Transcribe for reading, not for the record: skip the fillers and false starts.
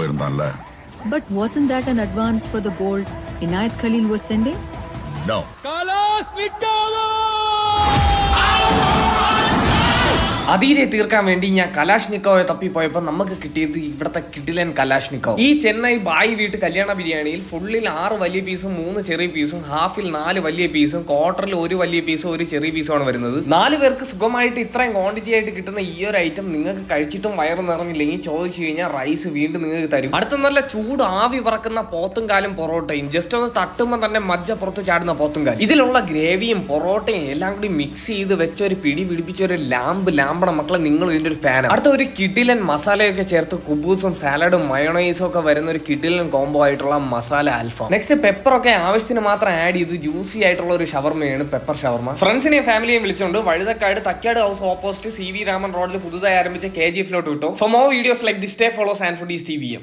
போயிருந்தான்ல. But wasn't that an advance for the gold Inayat Khalil was sending? No. അതിരെ തീർക്കാൻ വേണ്ടി ഞാൻ കലാഷ്നിക്കോയെ തപ്പിപ്പോയപ്പോൾ നമുക്ക് കിട്ടിയത് ഇവിടുത്തെ കിടിലൻ കലാഷ്നിക്കോ. ഈ ചെന്നൈ ബായ് വീട്ട് കല്യാണ ബിരിയാണിയിൽ ഫുള്ളിൽ 6 വലിയ പീസും 3 ചെറിയ പീസും, ഹാഫിൽ 4 വലിയ പീസും, ക്വാർട്ടറിൽ 1 വലിയ പീസും 1 ചെറിയ പീസുമാണ് വരുന്നത്. 4 പേർക്ക് സുഖമായിട്ട് ഇത്രയും ക്വാണ്ടിറ്റി ആയിട്ട് കിട്ടുന്ന ഈ ഒരു ഐറ്റം നിങ്ങൾക്ക് കഴിച്ചിട്ടും വയറ് നിറഞ്ഞില്ലെങ്കിൽ ചോദിച്ചു കഴിഞ്ഞാൽ റൈസ് വീണ്ടും നിങ്ങൾക്ക് തരും. അടുത്ത നല്ല ചൂട് ആവി പറക്കുന്ന പോത്തും കാലും പൊറോട്ടയും, ജസ്റ്റ് ഒന്ന് തട്ടുമ്പോൾ തന്നെ മജ്ജ പുറത്ത് ചാടുന്ന പോത്തും കാലും, ഇതിലുള്ള ഗ്രേവിയും പൊറോട്ടയും എല്ലാം കൂടി മിക്സ് ചെയ്ത് വെച്ച ഒരു പിടി പിടിപ്പിച്ച ഒരു ലാമ്പ് മക്കളെ, നിങ്ങൾ ഇതിന്റെ ഒരു ഫാനാണ്. അടുത്ത ഒരു കിടിലൻ മസാലയൊക്കെ ചേർത്ത് കുബൂസും സാലഡും മയോണൈസും ഒക്കെ വരുന്ന ഒരു കിടിലൻ കോംബോ ആയിട്ടുള്ള മസാല അൽഫാം. നെക്സ്റ്റ് പെപ്പറൊക്കെ ആവശ്യത്തിന് മാത്രം ആഡ് ചെയ്ത് ജ്യൂസി ആയിട്ടുള്ള ഒരു ഷവർമയാണ് പെപ്പർ ഷവർമ. ഫ്രണ്ട്സിനെയും ഫാമിലിയെയും വിളിച്ചുകൊണ്ട് വഴുതക്കാട് തക്കാട് ഹൗസ് ഓപ്പോസിറ്റ് CV രാമൻ റോഡിൽ പുതുതായി ആരംഭിച്ച KG ഫ്ലോട്ട് വിട്ടോ. For more videos like this stay follow സാൻഫുഡീസ് TV.